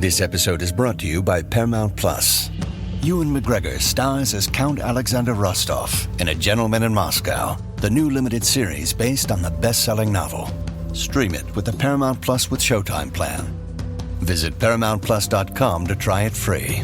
This episode is brought to you by Paramount Plus. Ewan McGregor stars as Count Alexander Rostov in A Gentleman in Moscow, the new limited series based on the best-selling novel. Stream it with the Paramount Plus with Showtime plan. Visit ParamountPlus.com to try it free.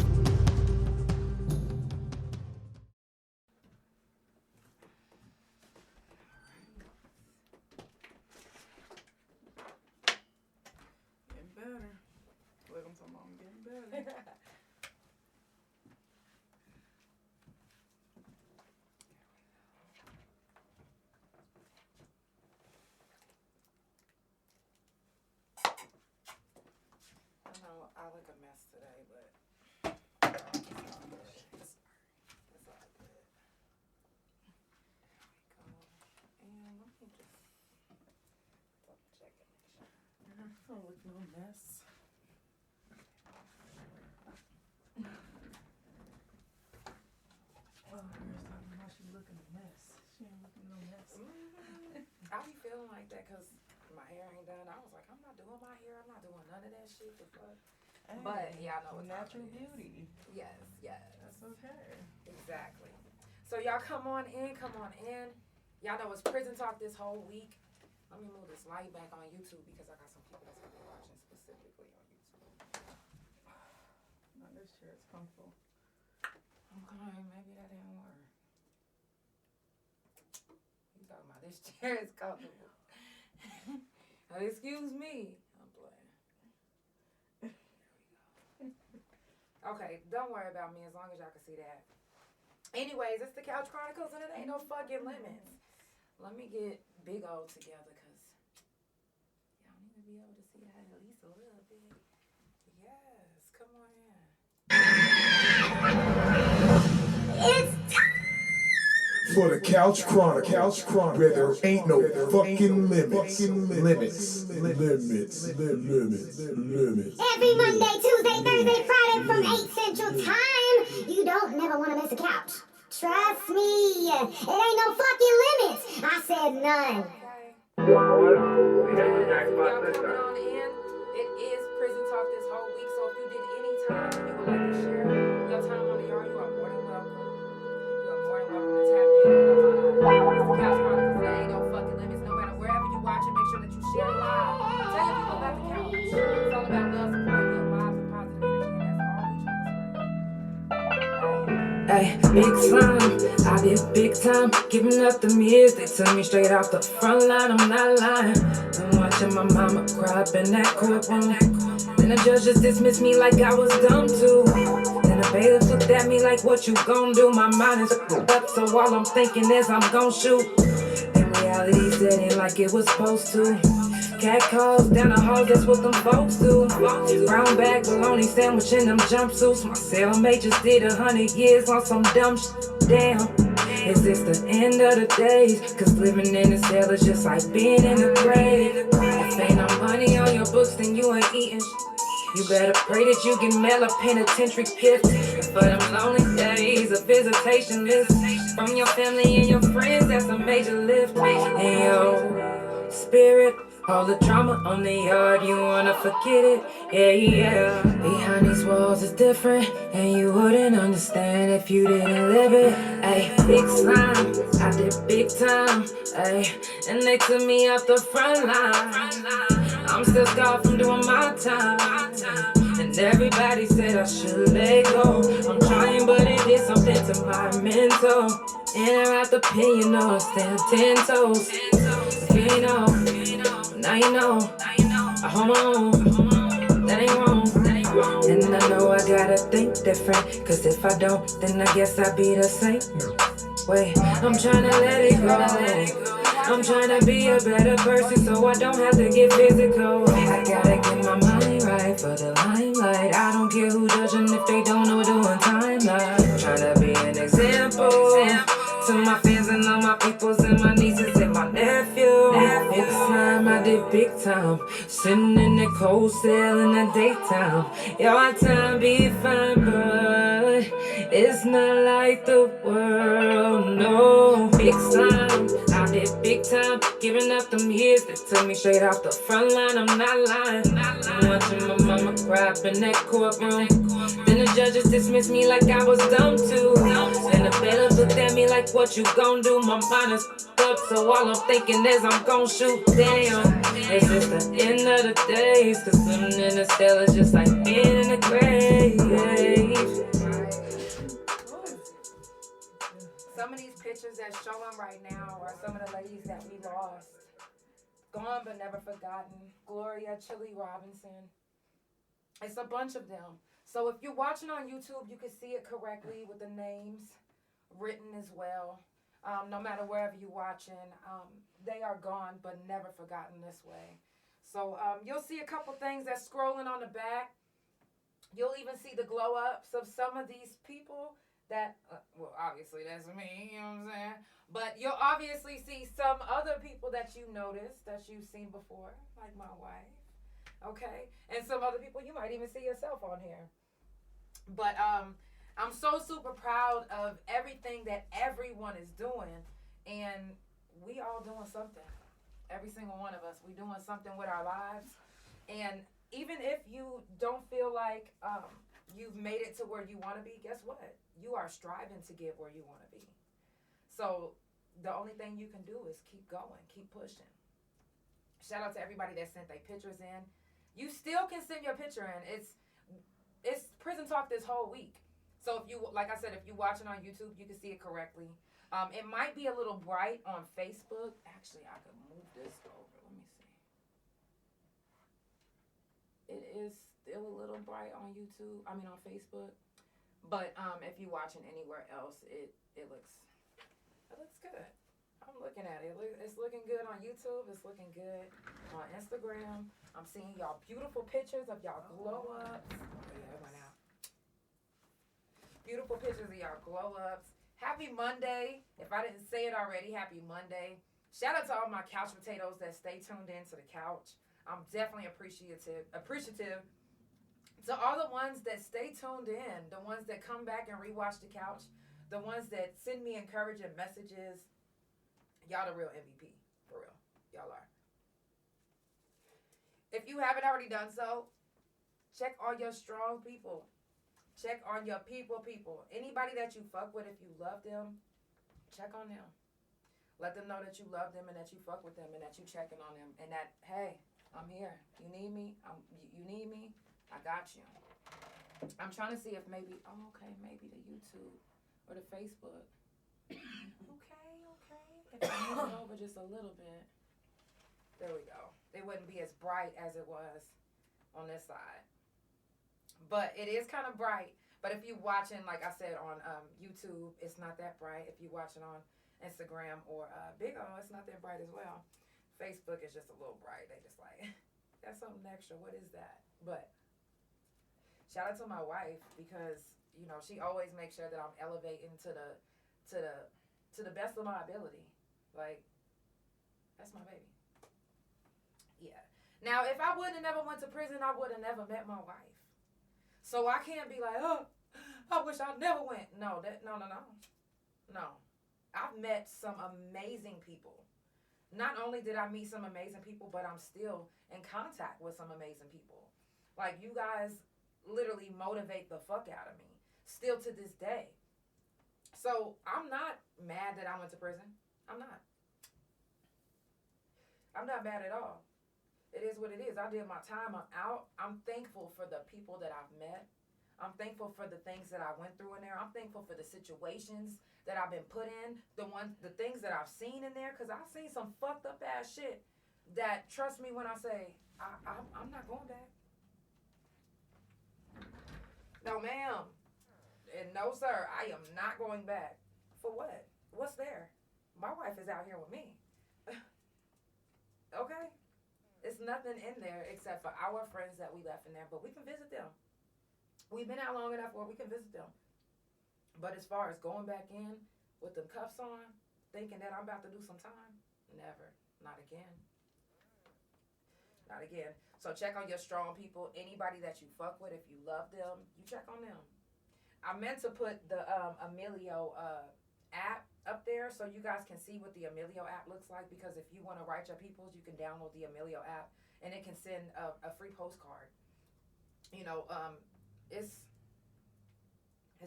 I look a mess today, but it's all good. It's all good. There we go. And let me just double check it. Make sure. I look no mess. Oh, here's talking about she looking a mess. She ain't looking no mess. I be feeling like that because my hair ain't done. I was like, I'm not doing my hair. I'm not doing none of that shit. The fuck. Hey, but yeah, I know it's natural beauty. Yes. That's okay. Exactly. So y'all come on in. Y'all know it's prison talk this whole week. Let me move this light back on YouTube because I got some people that's gonna be watching specifically on YouTube. No, this chair is comfortable. Okay, maybe that didn't work. You talking about this chair is comfortable? Now, excuse me. I'm playing. Okay, don't worry about me as long as y'all can see that. Anyways, it's the Couch Chronicles and it ain't no fucking limits. Let me get Big O together because y'all need to be able to see that at least a little bit. Yes, come on in. It's time for the Couch Chronicles, where there ain't no fucking limits. Every Monday, Tuesday, Thursday, Friday from 8 Central Time. You don't never want to miss a couch. Trust me. It ain't no fucking limits. I said none. Okay. Y'all coming on in. It is prison talk this whole week, so if you did any time and you would like to share your time on the yard, you are more than welcome. You are more than welcome to tap in on the line. It's the Couch Chronicles. There ain't no fucking limits. No matter wherever you watch it, make sure that you share live. Tell your people about the couch. It's all about love, support, good vibes, and positive energy, and that's all we try to spread. Hey, big slime, I did big time, giving up the years. They took me straight off the front line, I'm not lying. I'm watching my mama cry up in that courtroom. Then the judge just dismissed me like I was dumb too. Then the bailiff looked at me like, what you gon' do? My mind is up, so all I'm thinking is I'm gon' shoot. And reality set in like it was supposed to. Cat calls down the hall, that's what them folks do. Brown bag, bologna sandwich in them jumpsuits. My cellmate just did 100 years on some dumb damn. Is this the end of the days? Cause living in a cell is just like being in a grave. If ain't no money on your books, then you ain't eating. You better pray that you can mail a penitentiary gift. For them lonely days, a visitation list from your family and your friends, that's a major lift. And your spirit, all the drama on the yard, you wanna forget it, yeah. Behind these walls is different, and you wouldn't understand if you didn't live it. Ay, big slime, I did big time, ay, and they took me off the front line. I'm still scarred from doing my time, and everybody said I should let go. I'm trying, but it did something to my mental. In or out the pen, you know I stand 10 toes. If you ain't know, now you know. I hold on, that ain't wrong. And I know I gotta think different, cause if I don't, then I guess I'd be the same. Wait, I'm tryna let it go. I'm tryna be a better person so I don't have to get physical. I gotta get my mind right for the limelight. I don't care who judging if they don't know doing timeline. Tryna be an example to my fans and all my peoples and my nieces and my nephew. Big time, I did big time. Sitting in the cold cell in the daytime. Your time be fine, but it's not like the world, no. Big slime, I did big time. Giving up them years that took me straight off the front line, I'm not lying. I'm watching my mama rap in that courtroom. Then the judges dismissed me like I was dumb too. Then the bailiff looked at me like, what you gon' do? My mind is up, so all I'm thinking is I'm gon' shoot. Damn, it's just the end of the days. Cause living in a cell is just like being in a grave. Some of these pictures that's showing right now are some of the ladies that we lost. Gone but never forgotten. Gloria, Chili Robinson. It's a bunch of them. So if you're watching on YouTube, you can see it correctly with the names written as well. No matter wherever you're watching, they are gone but never forgotten this way. So you'll see a couple things that's scrolling on the back. You'll even see the glow ups of some of these people that, well, obviously that's me, you know what I'm saying? But you'll obviously see some other people that you noticed, that you've seen before, like my wife, okay? And some other people, you might even see yourself on here. But I'm so super proud of everything that everyone is doing, and we all doing something. Every single one of us, we doing something with our lives. And even if you don't feel like you've made it to where you want to be, guess what? You are striving to get where you want to be. So the only thing you can do is keep going, keep pushing. Shout out to everybody that sent their pictures in. You still can send your picture in. It's prison talk this whole week. So if you, like I said, if you're watching on YouTube, you can see it correctly. It might be a little bright on Facebook. Actually, I could move this over. Let me see. It is still a little bright on YouTube. I mean on Facebook. But if you're watching anywhere else, it looks good. I'm looking at it. It's looking good on YouTube. It's looking good on Instagram. I'm seeing y'all beautiful pictures of y'all glow ups. Yeah, it went out. Beautiful pictures of y'all glow ups. Happy Monday. If I didn't say it already, happy Monday. Shout out to all my couch potatoes that stay tuned in to the couch. I'm definitely appreciative to all the ones that stay tuned in, the ones that come back and rewatch the couch, the ones that send me encouraging messages. Y'all the real MVP, for real. Y'all are. If you haven't already done so, check on your strong people. Check on your people. Anybody that you fuck with, if you love them, check on them. Let them know that you love them and that you fuck with them and that you checking on them and that, hey, I'm here. You need me? You need me? I got you. I'm trying to see if maybe the YouTube or the Facebook. Okay. If I move it over just a little bit. There we go. It wouldn't be as bright as it was on this side. But it is kind of bright. But if you're watching, like I said, on YouTube, it's not that bright. If you're watching on Instagram or Big O, it's not that bright as well. Facebook is just a little bright. They just like, that's something extra. What is that? But shout out to my wife because, you know, she always makes sure that I'm elevating to the best of my ability. Like, that's my baby. Yeah. Now, if I wouldn't have never went to prison, I would have never met my wife. So I can't be like, oh, I wish I never went. No. I've met some amazing people. Not only did I meet some amazing people, but I'm still in contact with some amazing people. Like, you guys literally motivate the fuck out of me. Still to this day. So I'm not mad that I went to prison. I'm not mad at all. It is what it is. I did my time. I'm out. I'm thankful for the people that I've met. I'm thankful for the things that I went through in there. I'm thankful for the situations that I've been put in, the things that I've seen in there, because I've seen some fucked up ass shit that, trust me when I say, I'm not going back. No, ma'am. And no, sir, I am not going back. For what? What's there? My wife is out here with me. Okay? It's nothing in there except for our friends that we left in there, but we can visit them. We've been out long enough where we can visit them. But as far as going back in with the cuffs on, thinking that I'm about to do some time, never. Not again. Not again. So check on your strong people. Anybody that you fuck with, if you love them, you check on them. I meant to put the Emilio app up there so you guys can see what the Emilio app looks like, because if you want to write your peoples, you can download the Emilio app and it can send a free postcard. You know, it's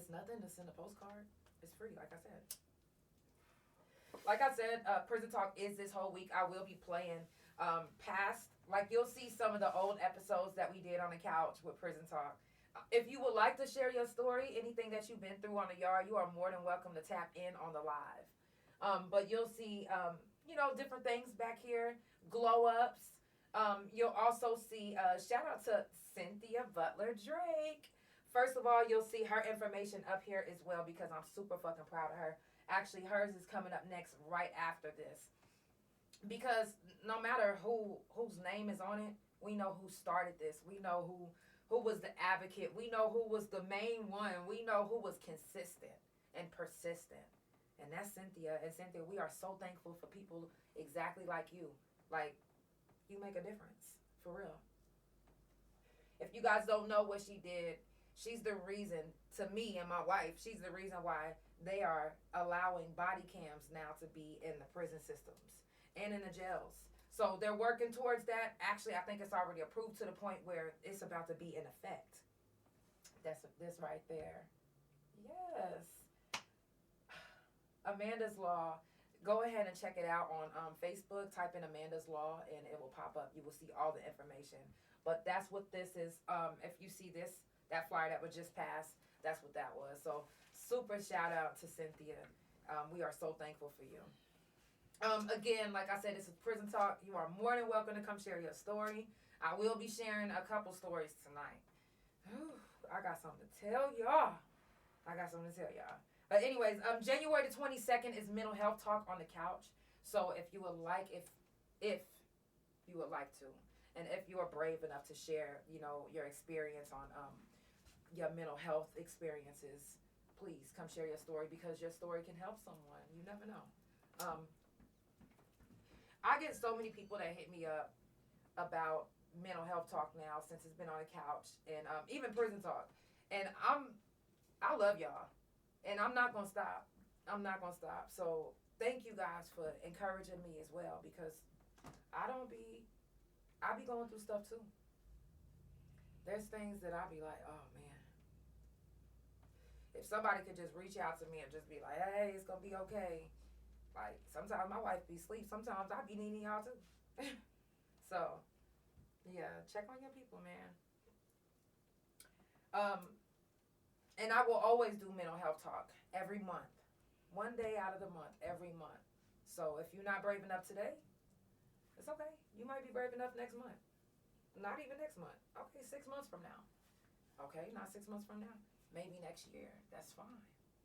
nothing to send a postcard. It's free, like I said. Prison Talk is this whole week. I will be playing past, like you'll see some of the old episodes that we did on the couch with Prison Talk. If you would like to share your story, anything that you've been through on the yard, you are more than welcome to tap in on the live. But you'll see, different things back here, glow ups. You'll also see, shout out to Cynthia Butler Drake. First of all, you'll see her information up here as well because I'm super fucking proud of her. Actually, hers is coming up next right after this. Because no matter whose name is on it, we know who started this. We know who was the advocate. We know who was the main one. We know who was consistent and persistent. And that's Cynthia. And Cynthia, we are so thankful for people exactly like you. Like, you make a difference. For real. If you guys don't know what she did, she's the reason, to me and my wife, she's the reason why they are allowing body cams now to be in the prison systems and in the jails. So they're working towards that. Actually, I think it's already approved to the point where it's about to be in effect. That's this right there. Yes. Amanda's Law. Go ahead and check it out on Facebook. Type in Amanda's Law and it will pop up. You will see all the information. But that's what this is. If you see this, that flyer that was just passed, that's what that was. So super shout out to Cynthia. We are so thankful for you. Again, like I said, this is Prison Talk. You are more than welcome to come share your story. I will be sharing a couple stories tonight. Whew, I got something to tell y'all. But anyways, January the 22nd is Mental Health Talk on the Couch. So if you would like, if you would like to, and if you are brave enough to share, your experience on your mental health experiences, please come share your story because your story can help someone. You never know. I get so many people that hit me up about mental health talk now since it's been on the couch and even prison talk. And I love y'all. And I'm not going to stop. So thank you guys for encouraging me as well because I be going through stuff too. There's things that I be like, oh man. If somebody could just reach out to me and just be like, hey, it's going to be okay. Like, sometimes my wife be asleep. Sometimes I be needing y'all too. So, yeah, check on your people, man. And I will always do mental health talk every month. One day out of the month, every month. So, if you're not brave enough today, it's okay. You might be brave enough next month. Not even next month. Okay, 6 months from now. Okay, not 6 months from now. Maybe next year. That's fine.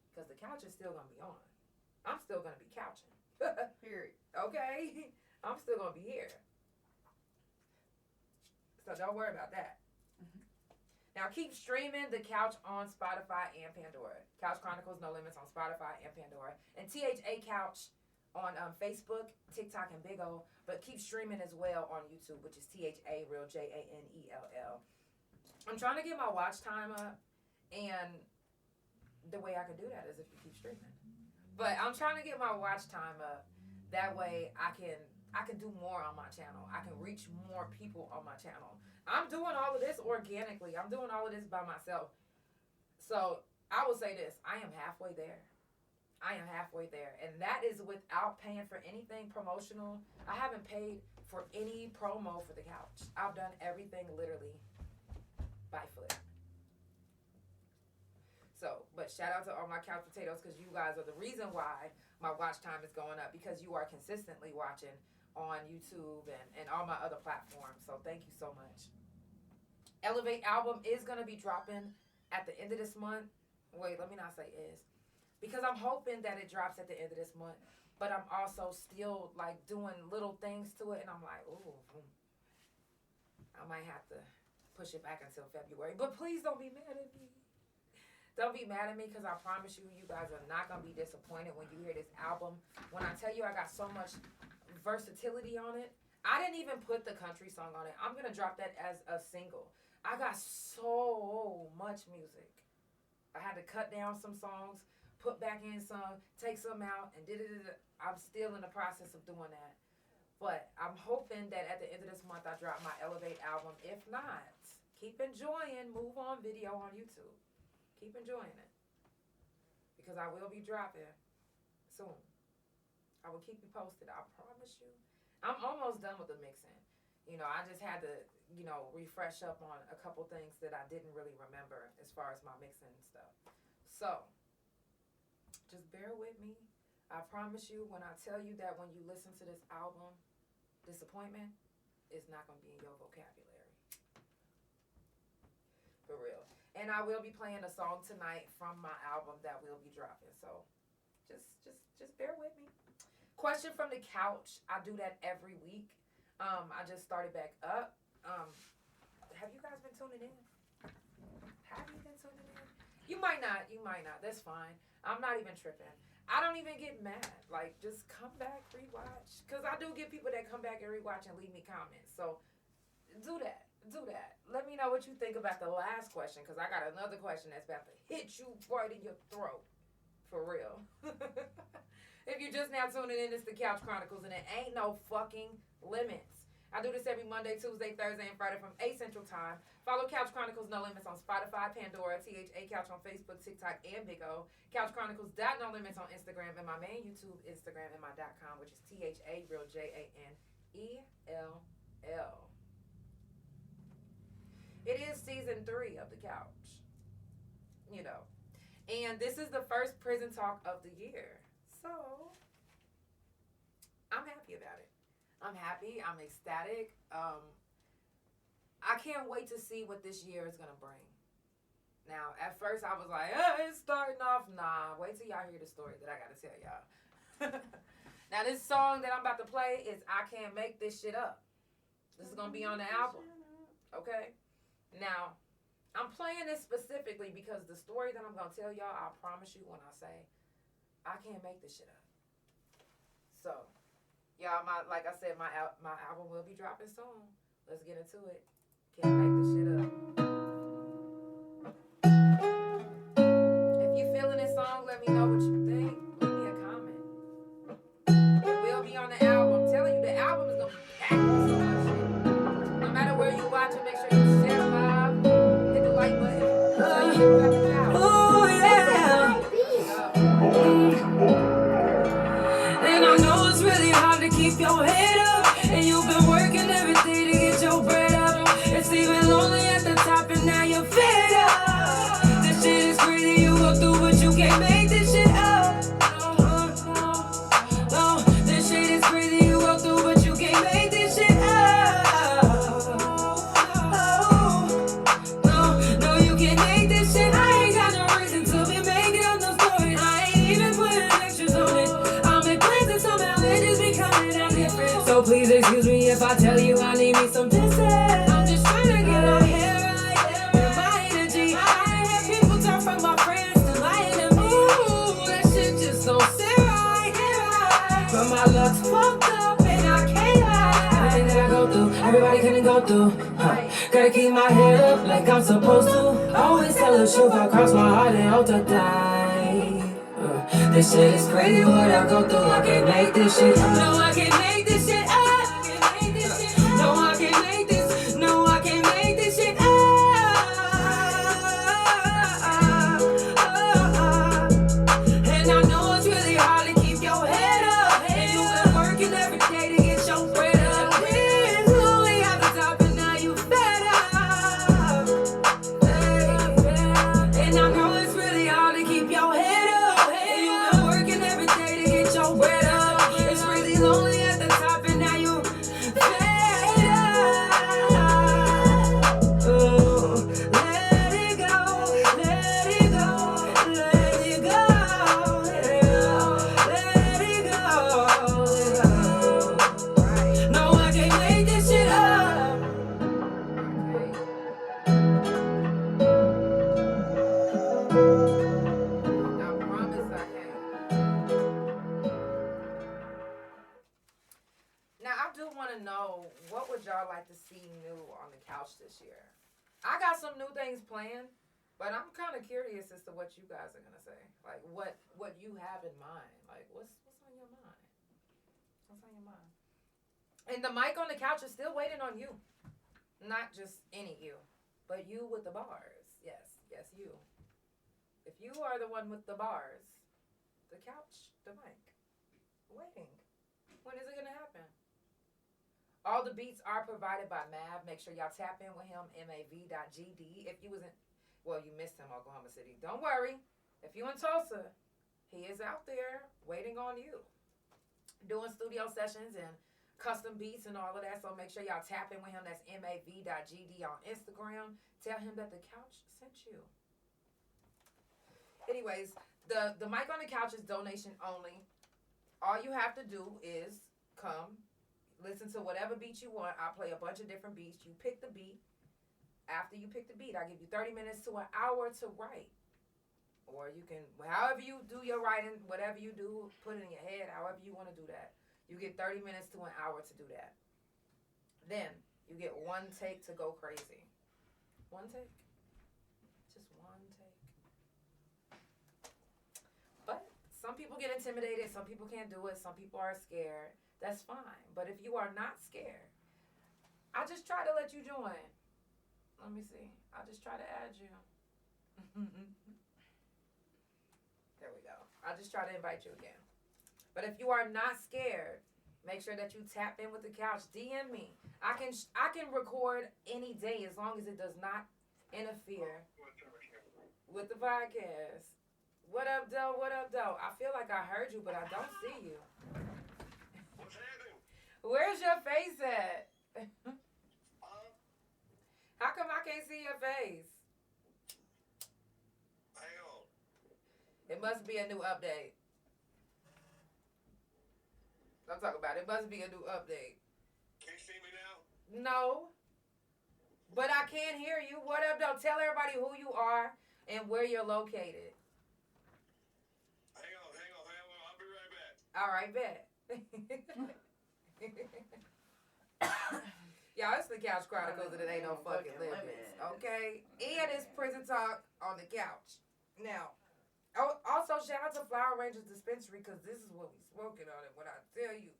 Because the couch is still going to be on. I'm still going to be couching. Period. Okay? I'm still going to be here. So don't worry about that. Mm-hmm. Now keep streaming the couch on Spotify and Pandora. Couch Chronicles No Limits on Spotify and Pandora. And THA Couch on Facebook, TikTok, and Big O. But keep streaming as well on YouTube, which is THA Real JANELL. I'm trying to get my watch time up. And the way I can do that is if you keep streaming. But I'm trying to get my watch time up. That way I can do more on my channel. I can reach more people on my channel. I'm doing all of this organically. I'm doing all of this by myself. So I will say this. I am halfway there. And that is without paying for anything promotional. I haven't paid for any promo for the couch. I've done everything literally by foot. So, but shout out to all my couch potatoes because you guys are the reason why my watch time is going up because you are consistently watching on YouTube and all my other platforms. So thank you so much. Elevate album is going to be dropping at the end of this month. Wait, let me not say is. Because I'm hoping that it drops at the end of this month. But I'm also still like doing little things to it. And I'm like, ooh, I might have to push it back until February. But please don't be mad at me. Don't be mad at me because I promise you, you guys are not going to be disappointed when you hear this album. When I tell you I got so much versatility on it, I didn't even put the country song on it. I'm going to drop that as a single. I got so much music. I had to cut down some songs, put back in some, take some out, and I'm still in the process of doing that. But I'm hoping that at the end of this month I drop my Elevate album. If not, keep enjoying Move On video on YouTube. Keep enjoying it. Because I will be dropping soon. I will keep you posted, I promise you. I'm almost done with the mixing. You know, I just had to, you know, refresh up on a couple things that I didn't really remember as far as my mixing and stuff. So, just bear with me. I promise you, when I tell you that when you listen to this album, disappointment is not going to be in your vocabulary. For real. And I will be playing a song tonight from my album that will be dropping. So, just bear with me. Question from the couch. I do that every week. I just started back up. Have you guys been tuning in? Have you been tuning in? You might not. That's fine. I'm not even tripping. I don't even get mad. Like, just come back, rewatch. Because I do get people that come back and rewatch and leave me comments. So, do that. Let me know what you think about the last question. Because I got another question that's about to hit you right in your throat. For real. If you're just now tuning in, it's the Couch Chronicles, and it ain't no fucking limits. I do this every Monday, Tuesday, Thursday, and Friday from 8 Central Time. Follow Couch Chronicles No Limits on Spotify, Pandora, THA Couch on Facebook, TikTok, and Big O. Couch Chronicles No Limits on Instagram, and my main YouTube Instagram and my .com, which is THA Real JANELL. It is season 3 of the Couch. You know. And this is the first prison talk of the year. So, I'm happy about it. I'm happy. I'm ecstatic. I can't wait to see what this year is going to bring. Now, at first I was like, it's starting off. Nah, wait till y'all hear the story that I got to tell y'all. Now, this song that I'm about to play is I Can't Make This Shit Up. This is going to be on the album. Okay? Now, I'm playing this specifically because the story that I'm going to tell y'all, I promise you when I say, I can't make this shit up. So, y'all, like I said, my album will be dropping soon. Let's get into it. Can't make this shit up. If you feeling this song, let me know what you think. Leave me a comment. It will be on the album. I'm telling you, the album is going to be packed with so much shit. No matter where you watch it, make sure you share the live. Hit the like button. Tell you about the couch. Oh, yeah. And I know it's really hard to keep your head up, and you've been working every day to get your bread up. It's even lonely at the top, and now you're fed up. This shit is crazy, you go through, but you can't make this shit up. No, this shit is crazy, you go through, but you can't make this shit up. No, you can't make this shit. I ain't got no reason to be making up no stories. I ain't even putting extras on it. Somehow they just be coming out different. So please excuse me if I tell you I need me some distance. I'm just trying to get my hair right and my energy. I had people turn from my friends to my enemies. Ooh, that shit just don't sit right. But my luck's fucked up and I can't lie. Everything that I go through, everybody couldn't go through. Gotta keep my head up like I'm supposed to. Always tell the truth, I cross my heart and hope to die. This shit is crazy, what I go through. I can't make this shit up. No, I can't make this shit up. No, I can't make this. No, I can't make this shit up. And I know it's really hard to keep your head up, and you've been working every day to get your bread up. It's lonely at the top, and now you fed up. And I know it's really hard to keep your head up. Bread up. It's really lonely at the top, and now you fed up. Oh, let it go, let it go, let it go, let it go. No, I can't make this shit up. I promise I can. Now, I do want to know, what would y'all like to see new on the couch this year? I got some new things planned, but I'm kind of curious as to what you guys are going to say. Like, what you have in mind. Like, what's on your mind? What's on your mind? And the mic on the couch is still waiting on you. Not just any you. But you with the bars. Yes, you. If you are the one with the bars, the couch, the mic, waiting. When is it going to happen? All the beats are provided by Mav. Make sure y'all tap in with him, mav.gd. If you you missed him, Oklahoma City. Don't worry. If you in Tulsa, he is out there waiting on you. Doing studio sessions and custom beats and all of that. So make sure y'all tap in with him. That's mav.gd on Instagram. Tell him that the couch sent you. Anyways, the mic on the couch is donation only. All you have to do is come, listen to whatever beat you want. I play a bunch of different beats. You pick the beat. After you pick the beat, I give you 30 minutes to an hour to write. Or you can, however you do your writing, whatever you do, put it in your head, however you want to do that. You get 30 minutes to an hour to do that. Then you get one take to go crazy. One take. Just one take. But some people get intimidated. Some people can't do it. Some people are scared. That's fine. But if you are not scared, I just try to let you join. Let me see. I'll just try to add you. There we go. I'll just try to invite you again. But if you are not scared, make sure that you tap in with the couch. DM me. I can record any day as long as it does not interfere with the podcast. What up, Doe? What up, Doe? I feel like I heard you, but I don't see you. What's happening? Where's your face at? How come I can't see your face? Hang on. It must be a new update. I'm talking about it must be a new update. Can you see me now? No. But I can't hear you. What up, though? Tell everybody who you are and where you're located. Hang on. I'll be right back. All right, bet. Y'all, it's the Couch Chronicles and it ain't no fucking limits. Okay? And it's Prison Talk on the couch. Now, also shout out to Flower Rangers Dispensary because this is what we smoking on it. When I tell you,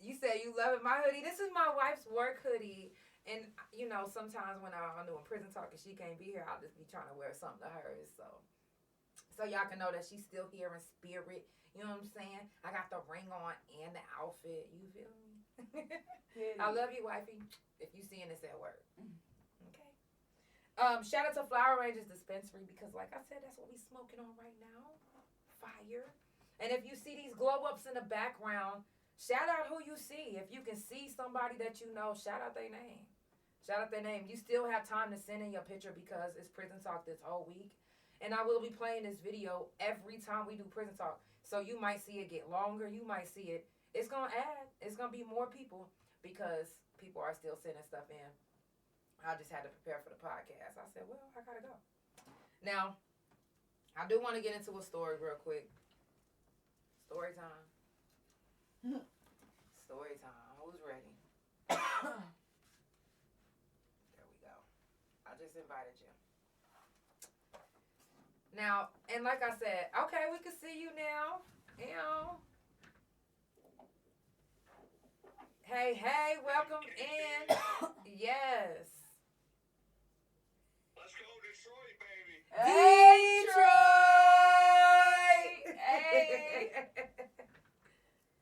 you say you love it. My hoodie, this is my wife's work hoodie. And, you know, sometimes when I'm doing Prison Talk and she can't be here, I'll just be trying to wear something to hers. So y'all can know that she's still here in spirit. You know what I'm saying? I got the ring on and the outfit. You feel me? I love you, wifey. If you seeing this at work. Okay. Shout out to Flower Rangers Dispensary because, like I said, that's what we smoking on right now. Fire. And if you see these glow ups in the background, shout out who you see. If you can see somebody that you know, shout out their name. Shout out their name. You still have time to send in your picture because it's Prison Talk this whole week. And I will be playing this video every time we do Prison Talk. So you might see it get longer. You might see it. It's going to add. It's going to be more people because people are still sending stuff in. I just had to prepare for the podcast. I said, well, I got to go. Now, I do want to get into a story real quick. Story time. Story time. Who's ready? There we go. I just invited you. Now, and like I said, okay, we can see you now. Ew. Hey, welcome in. Yes. Let's go Detroit, baby. Detroit! Hey!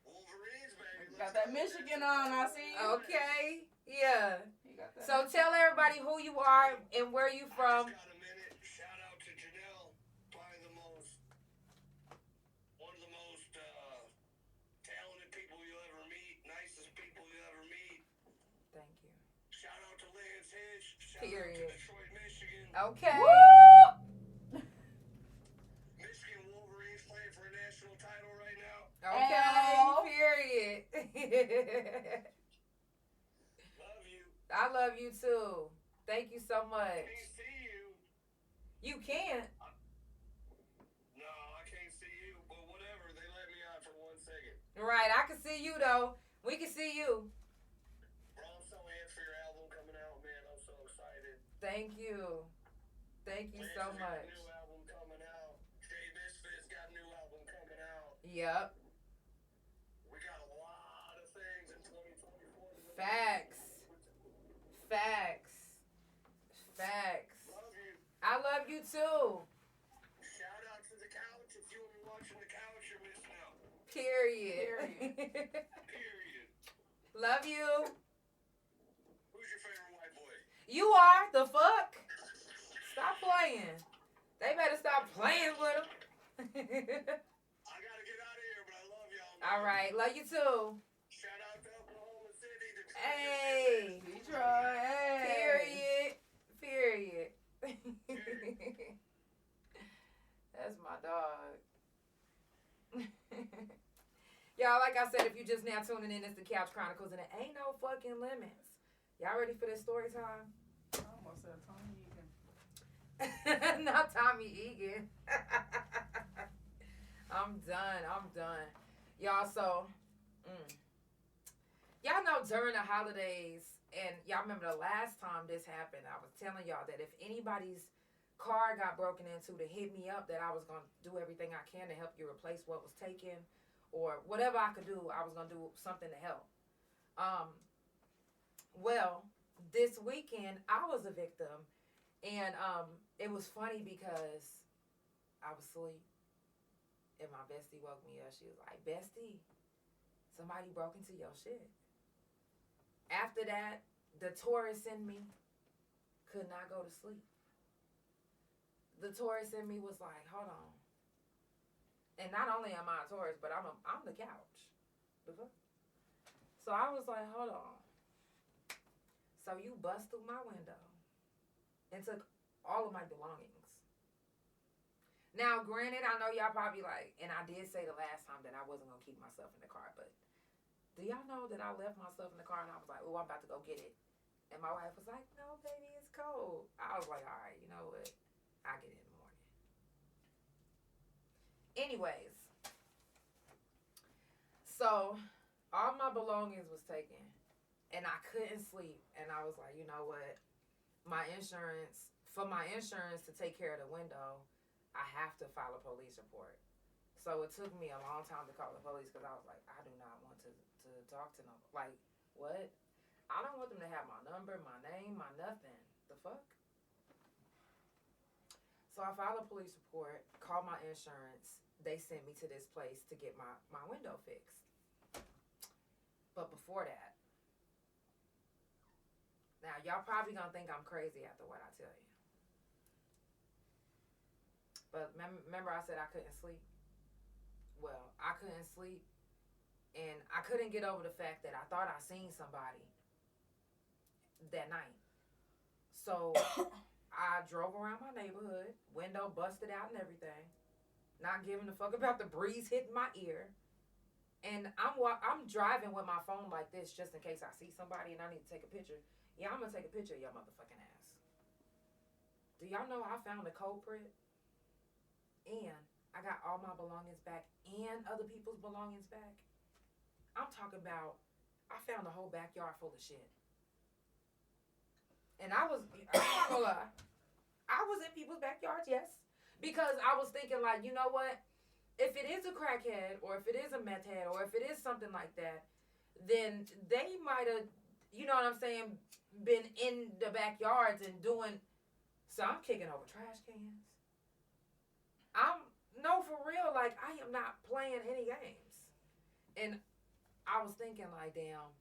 Wolverines, baby. Got that Michigan on, I see. Okay, yeah. You got that. So tell everybody who you are and where you from. I just got a minute. Shout out to Janelle. Probably one of the most talented people you'll ever meet. Nicest people you'll ever meet. Thank you. Shout out to Lance Hitch. Shout Period. out to Detroit, Michigan. Okay. Michigan Wolverines playing for a national title right now. Okay, Ow. period. Love you. I love you too. Thank you so much. Can't see you. You can't. No, I can't see you, but whatever. They let me out for 1 second. Right, I can see you though. We can see you. Bro, I'm so amped for your album coming out, man. I'm so excited. Thank you. Thank you Lance so has got much. a new album coming out. Jay Misfit's got a new album coming out. Yep. We got a lot of things in 2024. Facts. Facts. Love you. I love you too. Shout out to the couch. If you were watching the couch, you're missing out. Period. Period. Love you. Who's your favorite white boy? You are the fuck. Stop playing. They better stop playing with them. I gotta get out of here, but I love y'all. Man. All right, love you too. Shout out to Oklahoma City. Detroit. Hey. Detroit. Hey. Period. That's my dog. Y'all, like I said, if you just now tuning in, it's the Couch Chronicles, and it ain't no fucking limits. Y'all ready for this story time? I almost said Tommy Egan. Not Tommy Egan. I'm done. Y'all, so, y'all know during the holidays, and y'all remember the last time this happened, I was telling y'all that if anybody's car got broken into, to hit me up, that I was going to do everything I can to help you replace what was taken, or whatever I could do, I was going to do something to help. Well, this weekend, I was a victim, and it was funny because I was asleep, and my bestie woke me up. She was like, "Bestie, somebody broke into your shit." After that, the tourist in me could not go to sleep. The tourist in me was like, "Hold on." And not only am I a tourist, but I'm the couch. The fuck? So I was like, "Hold on." So you bust through my window and took all of my belongings. Now, granted, I know y'all probably like, and I did say the last time that I wasn't going to keep my stuff in the car, but do y'all know that I left my stuff in the car and I was like, "Oh, I'm about to go get it." And my wife was like, "No, baby, it's cold." I was like, "All right, you know what? I'll get it in the morning." Anyways, so all my belongings was taken and I couldn't sleep. And I was like, you know what? For my insurance to take care of the window, I have to file a police report. So it took me a long time to call the police because I was like, I do not want to talk to them. Like, what? I don't want them to have my number, my name, my nothing. The fuck? So I filed a police report, called my insurance. They sent me to this place to get my window fixed. But before that, now y'all probably gonna think I'm crazy after what I tell you. But remember I said I couldn't sleep? Well, I couldn't sleep, and I couldn't get over the fact that I thought I seen somebody that night. So I drove around my neighborhood, window busted out and everything, not giving a fuck about the breeze hitting my ear. And I'm driving with my phone like this just in case I see somebody and I need to take a picture. Yeah, I'm going to take a picture of your motherfucking ass. Do y'all know I found the culprit? And I got all my belongings back and other people's belongings back. I'm talking about, I found a whole backyard full of shit. And I'm not gonna lie, I was in people's backyards, yes. Because I was thinking like, you know what? If it is a crackhead, or if it is a meth head, or if it is something like that, then they might have, you know what I'm saying, been in the backyards and doing, so I'm kicking over trash cans. No, for real, like, I am not playing any games. And I was thinking like, damn,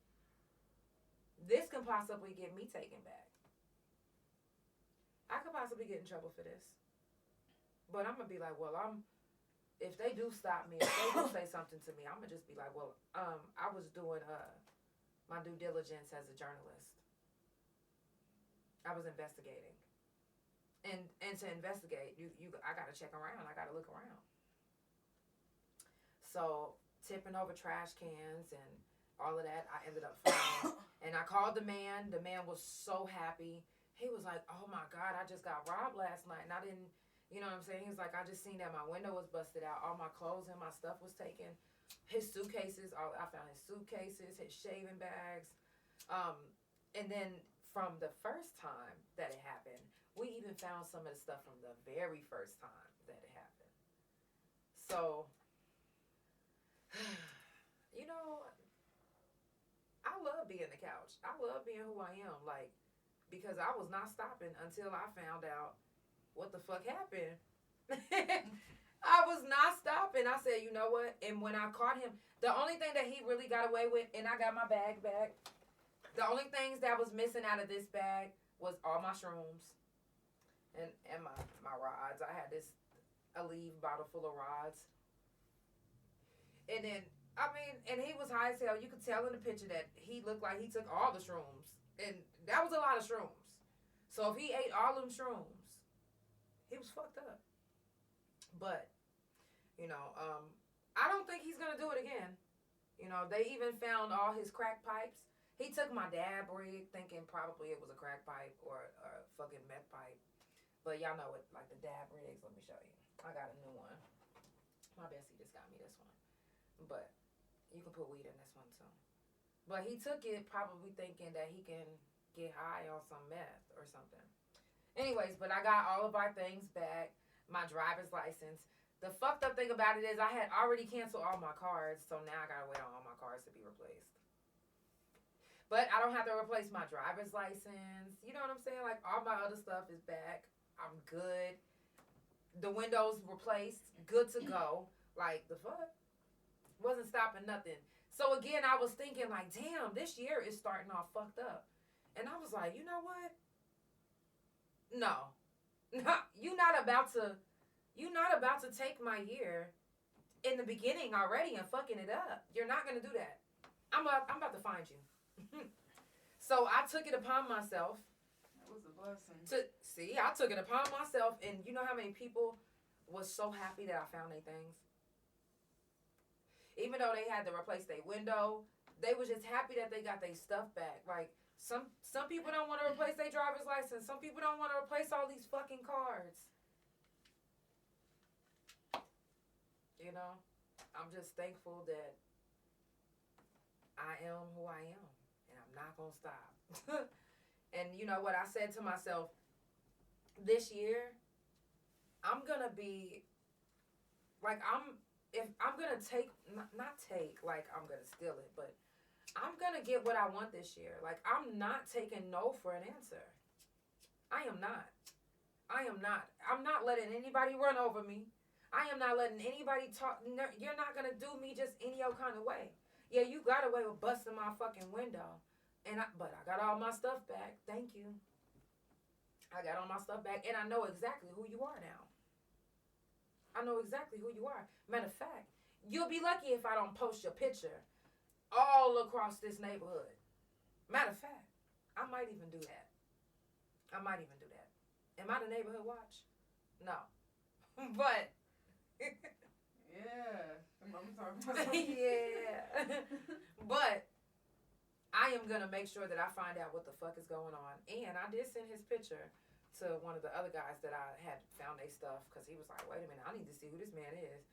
this can possibly get me taken back. I could possibly get in trouble for this. But I'm going to be like, well, if they do stop me, if they do say something to me, I'm going to just be like, well, I was doing my due diligence as a journalist. I was investigating. And to investigate, I got to check around. I got to look around. So tipping over trash cans and all of that, I ended up finding. And I called the man. The man was so happy. He was like, "Oh my God, I just got robbed last night. And I didn't, you know what I'm saying?" He was like, "I just seen that my window was busted out. All my clothes and my stuff was taken. His suitcases, I found his suitcases, his shaving bags. And then from the first time that it happened, we even found some of the stuff from the very first time that it happened. So, you know, I love being the couch. I love being who I am. Like, because I was not stopping until I found out what the fuck happened. I was not stopping. I said, you know what? And when I caught him, the only thing that he really got away with, and I got my bag back, the only things that was missing out of this bag was all my shrooms and my rods. I had this Aleve bottle full of rods. And then, I mean, and he was high as hell. You could tell in the picture that he looked like he took all the shrooms. And that was a lot of shrooms. So if he ate all them shrooms, he was fucked up. But, you know, I don't think he's going to do it again. You know, they even found all his crack pipes. He took my dab rig thinking probably it was a crack pipe or a fucking meth pipe. But y'all know what, like the dab rigs, let me show you. I got a new one. My bestie just got me this one. But you can put weed in this one too. But he took it probably thinking that he can get high on some meth or something. Anyways, but I got all of our things back. My driver's license. The fucked up thing about it is I had already canceled all my cards, so now I gotta wait on all my cards to be replaced. But I don't have to replace my driver's license. You know what I'm saying? Like, all my other stuff is back. I'm good. The windows replaced. Good to go. Like, the fuck? Wasn't stopping nothing. So, again, I was thinking, like, damn, this year is starting off fucked up. And I was like, you know what? No. You're not about to take my year in the beginning already and fucking it up. You're not going to do that. I'm about to find you. So I took it upon myself. That was a blessing. I took it upon myself, and you know how many people was so happy that I found their things? Even though they had to replace their window, they was just happy that they got their stuff back. Like, some people don't want to replace their driver's license. Some people don't want to replace all these fucking cards. You know? I'm just thankful that I am who I am. And I'm not going to stop. And you know what? I said to myself, this year, I'm going to be, like, I'm going to take, not take, like I'm going to steal it, but I'm going to get what I want this year. Like, I'm not taking no for an answer. I am not. I'm not letting anybody run over me. I am not letting anybody talk. You're not going to do me just any old kind of way. Yeah, you got away with busting my fucking window. But I got all my stuff back. Thank you. I got all my stuff back. And I know exactly who you are now. I know exactly who you are. Matter of fact, you'll be lucky if I don't post your picture all across this neighborhood. Matter of fact, I might even do that. Am I the neighborhood watch? No. But... Yeah. I'm talking about yeah. But I am going to make sure that I find out what the fuck is going on. And I did send his picture to one of the other guys that I had found their stuff, because he was like, wait a minute, I need to see who this man is.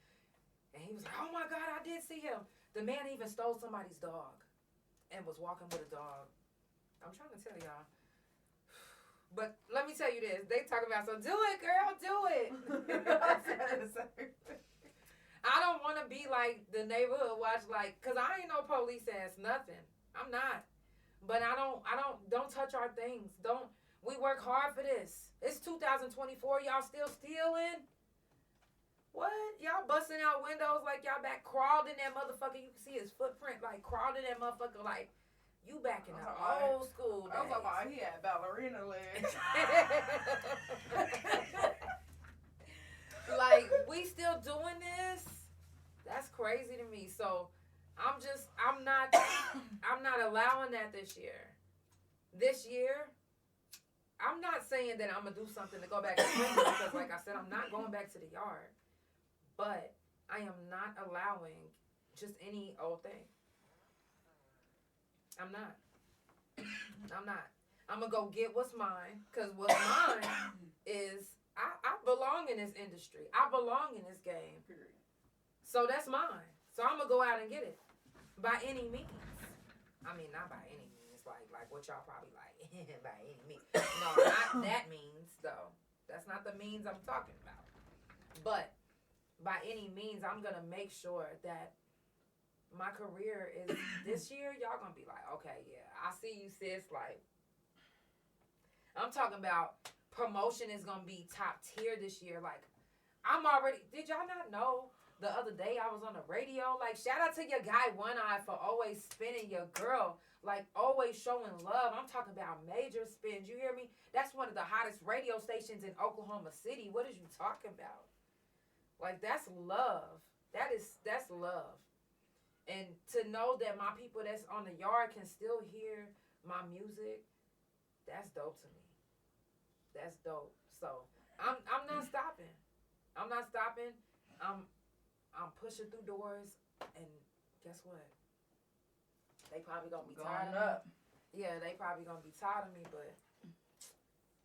And he was like, oh my God, I did see him. The man even stole somebody's dog and was walking with a dog. I'm trying to tell y'all. But let me tell you this. They talk about, so do it, girl, do it. I don't want to be like the neighborhood watch, like, because I ain't no police ass nothing. I'm not. But don't touch our things. We work hard for this. It's 2024. Y'all still stealing? What? Y'all busting out windows like y'all back crawled in that motherfucker. You can see his footprint, like, crawled in that motherfucker, like, you back in the old school days. I was about, he had ballerina legs. Like, we still doing this? That's crazy to me. So, I'm not allowing that this year. This year, I'm not saying that I'm going to do something to go back to prison, because, like I said, I'm not going back to the yard. But I am not allowing just any old thing. I'm not. I'm going to go get what's mine, because what's mine is, I belong in this industry. I belong in this game. Period. So that's mine. So I'm going to go out and get it. By any means. I mean, not by any means. Like what y'all probably like, by any means. No, not that means, though. That's not the means I'm talking about. But by any means, I'm going to make sure that my career is, this year, y'all going to be like, okay, yeah, I see you, sis. Like, I'm talking about promotion is gonna be top tier this year. Like, I'm already. Did y'all not know? The other day I was on the radio. Like, shout out to your guy One Eye for always spinning your girl. Like, always showing love. I'm talking about major spins. You hear me? That's one of the hottest radio stations in Oklahoma City. What is you talking about? Like, that's love. That's love. And to know that my people that's on the yard can still hear my music, that's dope to me. That's dope. So I'm not stopping. I'm not stopping. I'm pushing through doors, and guess what? They probably gonna be tired of me. Yeah, they probably gonna be tired of me, but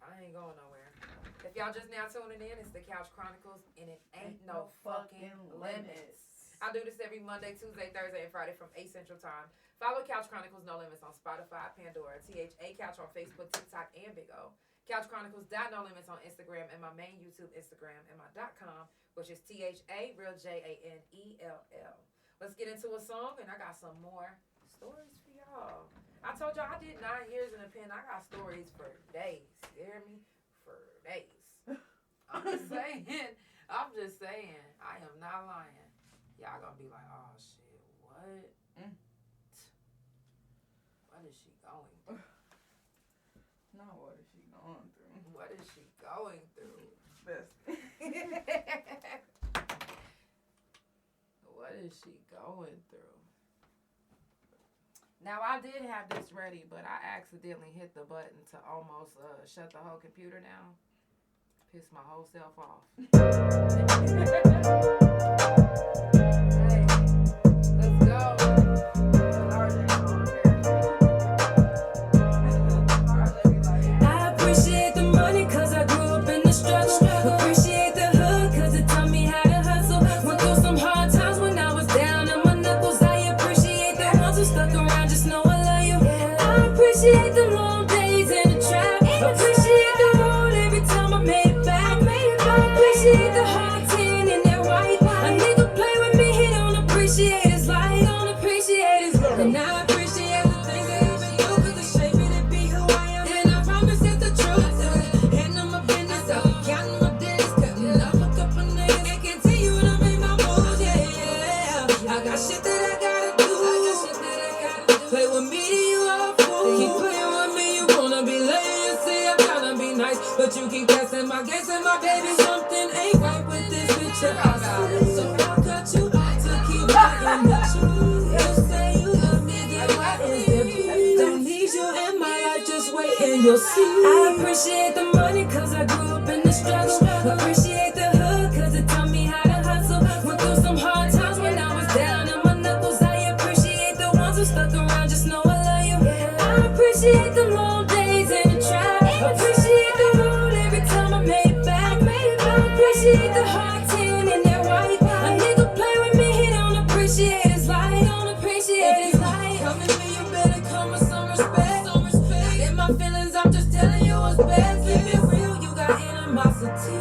I ain't going nowhere. If y'all just now tuning in, it's the Couch Chronicles, and it ain't no fucking limits. I do this every Monday, Tuesday, Thursday, and Friday from 8 Central Time. Follow Couch Chronicles No Limits on Spotify, Pandora, THA Couch on Facebook, TikTok, and Big O. Couch Chronicles No Limits on Instagram, and my main YouTube Instagram, and my .com, which is THA Real JANELL. Let's get into a song, and I got some more stories for y'all. I told y'all I did 9 years in the pen. I got stories for days. You hear me? For days. I'm just saying. I am not lying. Y'all gonna be like, oh shit, what? What is she going through? No, what is she going through? What is she going through? Best. What is she going through? Now, I did have this ready, but I accidentally hit the button to almost shut the whole computer down. Pissed my whole self off. Hey, let's go. I appreciate the money cause I grew up in the struggle. Appreciate the hood cause it taught me how to hustle. Went through some hard times when I was down on my knuckles. I appreciate the ones who stuck around, just know I love you. I appreciate the long days in the trap. Appreciate the road every time I made it back. I appreciate the hard tin in that white. A nigga play with me, he don't appreciate his life. Don't appreciate his life. And I appreciate the things that even do cause it shaped me to be who I am. And I promise it's the truth. Handle my business, I'll be counting my days, cutting off a couple niggas and continue to make my moves, yeah. I got shit that I gotta do. Play with me, you are a fool. Keep playing with me, you wanna be lame. You say I'm tryna be nice, but you keep guessing my guess and my baby. Something ain't right with this picture I see. So I'll cut you off to keep lying with you. You say you love me, then what is there, please? Don't need you in my life, just wait and you'll see. I appreciate the money cause I grew up in the struggle. Appreciate the hood cause it taught me how to hustle. Went through some hard times when I was down on my knuckles. I appreciate the ones who stuck around, just know I love you. I appreciate the long days in the trap. Appreciate the road every time I made it back. I appreciate the hard tin in that white. A nigga play with me, he don't appreciate his life. Don't appreciate his life. Come to me, you better come with some respect. Not in my feelings, I'm just telling you what's best. Keep it real, you got animosity.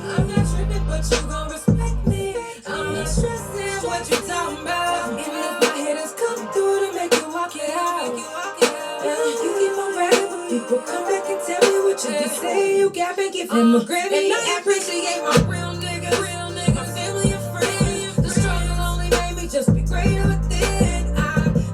I'm not tripping, but you gon' respect me. I'm not stressing what you talking about. Even if my hitters come through to make you walk it out. You keep on rapping, but people come back and tell me what you can say. You got me giving him a Grammy. And I appreciate my real niggas, my family and friends. The struggle only made me just be greater within. I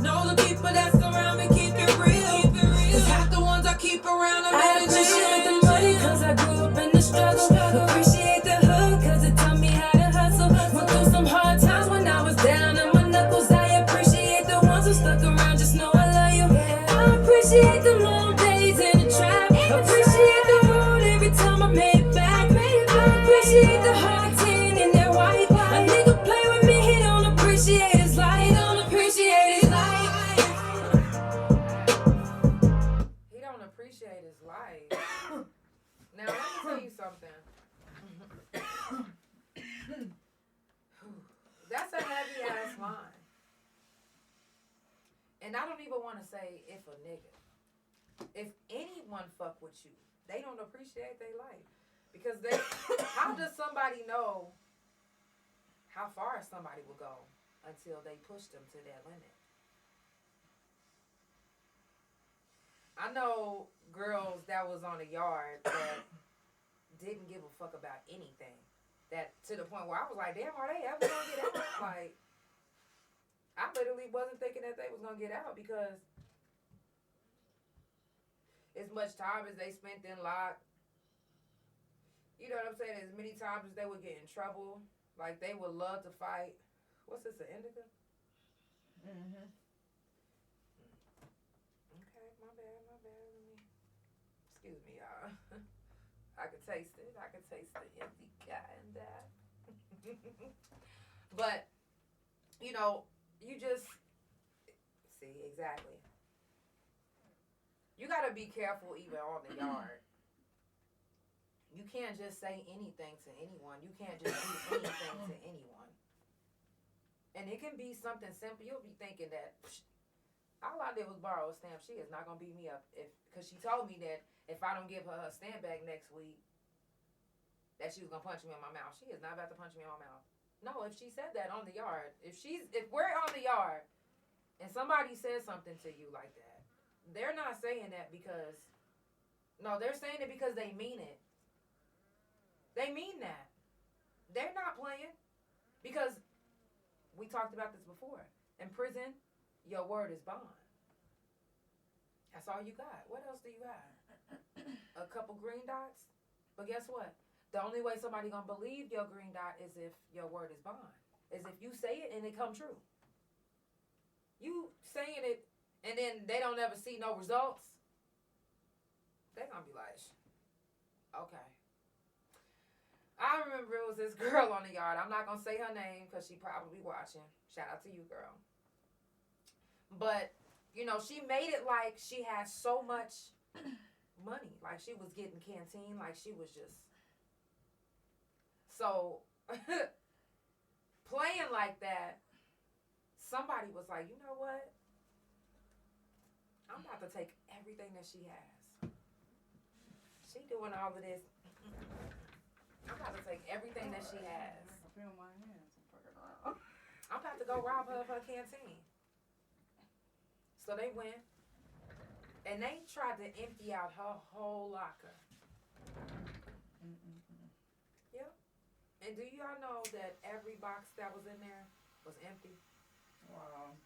know the people that surround me keep it real. Cause half the ones I keep around, I appreciate the money cause I grew up in the struggle. Appreciate the hood cause it taught me how to hustle. Went through some hard times when I was down on my knuckles. I appreciate the ones who stuck around, just know I love you. I appreciate the long days in the trap. Appreciate the road every time I made it back. I appreciate the hard tin in that white. A nigga play with me, he don't appreciate his life. Don't appreciate his life. He don't appreciate his life. Now, let me tell you something. That's a heavy ass line. And I don't even want to say if a nigga. If anyone fuck with you, they don't appreciate their life. Because they, how does somebody know how far somebody will go until they push them to that limit? I know girls that was on the yard that didn't give a fuck about anything. That to the point where I was like, damn, are they ever gonna get out? Like, I literally wasn't thinking that they was gonna get out because as much time as they spent in lock, you know what I'm saying? As many times as they would get in trouble, like they would love to fight. What's this, an indica? Mm-hmm. Okay, my bad. Excuse me, y'all. I could taste it. I could taste the indica and that. But, you know, you just, see, exactly. You gotta be careful even on the yard. You can't just say anything to anyone. You can't just do anything to anyone. And it can be something simple. You'll be thinking that all I did was borrow a stamp. She is not gonna beat me up because she told me that if I don't give her her stamp back next week, that she was gonna punch me in my mouth. She is not about to punch me in my mouth. No, if she said that on the yard, if we're on the yard and somebody says something to you like that, they're not saying that because they're saying it because they mean it. They mean that. They're not playing because we talked about this before. In prison, your word is bond. That's all you got. What else do you have? A couple green dots? But guess what? The only way somebody gonna believe your green dot is if your word is bond. Is if you say it and it come true. You saying it and then they don't ever see no results, they gonna be like, okay. I remember it was this girl on the yard. I'm not going to say her name because she probably watching. Shout out to you, girl. But, you know, she made it like she had so much money. Like she was getting canteen. Like she was just... So, playing like that, somebody was like, you know what? I'm about to take everything that she has. She doing all of this... I'm about to take everything that she has. I feel my hands. I'm fucking around. I'm about to go rob her of her canteen. So they went, and they tried to empty out her whole locker. Yep. And do y'all know that every box that was in there was empty? Wow.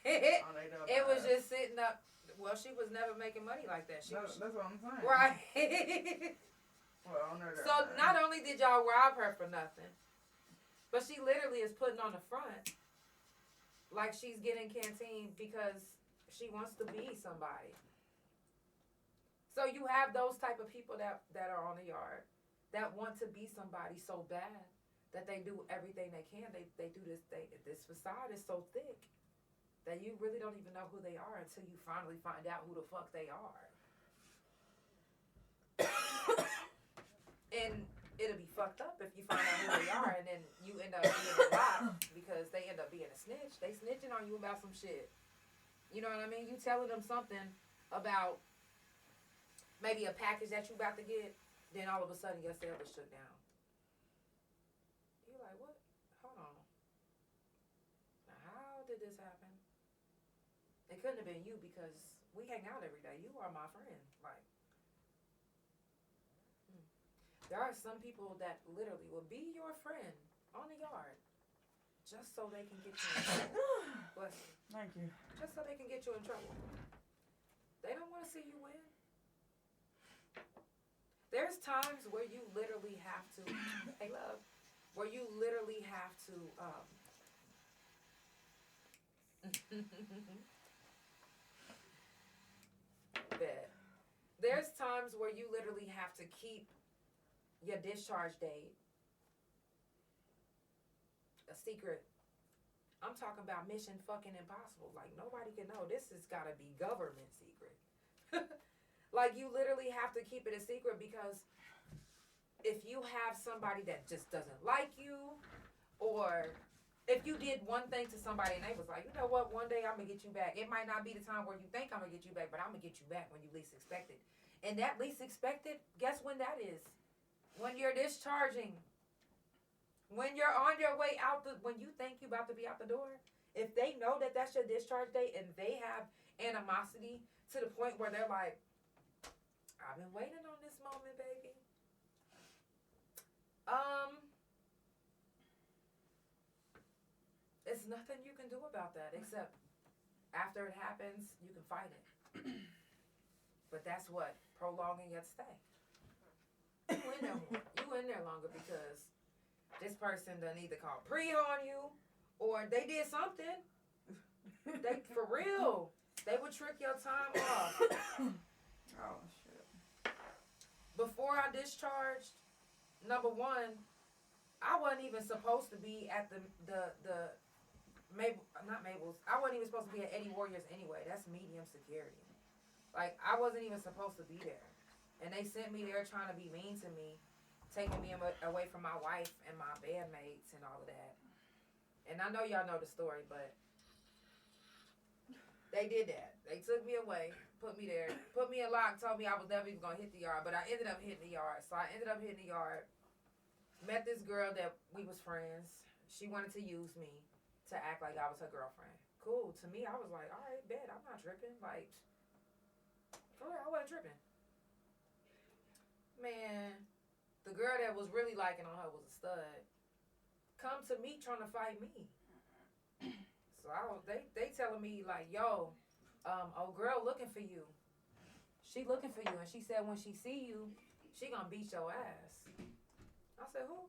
It was just sitting up. Well, she was never making money like that. That's what I'm saying. Right. Well, So not only did y'all rob her for nothing, but she literally is putting on the front like she's getting canteen because she wants to be somebody. So you have those type of people that are on the yard that want to be somebody so bad that they do everything they can. They do this. This facade is so thick that you really don't even know who they are until you finally find out who the fuck they are. And it'll be fucked up if you find out who they are and then you end up being a lot because they end up being a snitch. They snitching on you about some shit. You know what I mean? You telling them something about maybe a package that you about to get, then all of a sudden your sale is shut down. You're like, what? Hold on. Now, how did this happen? It couldn't have been you because we hang out every day. You are my friend. Like, there are some people that literally will be your friend on the yard just so they can get you in trouble. Bless you. Thank you. Just so they can get you in trouble. They don't want to see you win. There's times where you literally have to, hey love, where you literally have to, there's times where you literally have to keep your discharge date a secret. I'm talking about mission fucking impossible. Like nobody can know. This has got to be government secret. Like you literally have to keep it a secret because if you have somebody that just doesn't like you, or if you did one thing to somebody and they was like, you know what, one day I'm gonna get you back. It might not be the time where you think I'm gonna get you back, but I'm gonna get you back when you least expect it. And that least expected, guess when that is? When you're discharging, when you're on your way out, when you think you're about to be out the door, if they know that that's your discharge date and they have animosity to the point where they're like, I've been waiting on this moment, baby. It's nothing you can do about that except after it happens, you can fight it. But that's what? Prolonging your stay. You in there longer because this person done either called pre on you or they did something. They for real. They would trick your time off. Oh shit. Before I discharged, number one, I wasn't even supposed to be at the not Mabel's. I wasn't even supposed to be at Eddie Warriors anyway. That's medium security. Like, I wasn't even supposed to be there. And they sent me there trying to be mean to me, taking me away from my wife and my bandmates and all of that. And I know y'all know the story, but they did that. They took me away, put me there, put me in lock, told me I was never even going to hit the yard, but I ended up hitting the yard. So I ended up hitting the yard, met this girl that we was friends. She wanted to use me to act like I was her girlfriend. Cool. To me, I was like, all right, bet. I'm not tripping. Like, for real, I wasn't tripping. Man, the girl that was really liking on her was a stud. Come to me trying to fight me. So they telling me like, yo, old girl looking for you. She looking for you. And she said when she see you, she gonna beat your ass. I said, who?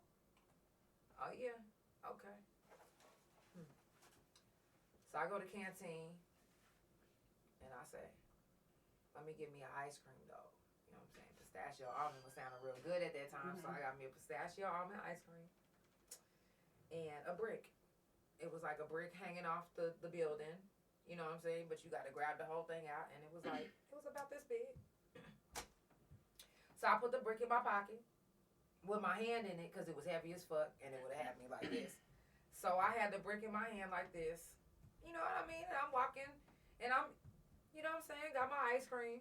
Oh, yeah. Okay. So I go to canteen, and I say, let me get me an ice cream, though. You know what I'm saying? Pistachio almond was sounding real good at that time, so I got me a pistachio almond ice cream and a brick. It was like a brick hanging off the building, you know what I'm saying? But you got to grab the whole thing out, and it was about this big. So I put the brick in my pocket with my hand in it because it was heavy as fuck, and it would have had me like this. So I had the brick in my hand like this. You know what I mean? And I'm walking, and I'm, you know what I'm saying, got my ice cream.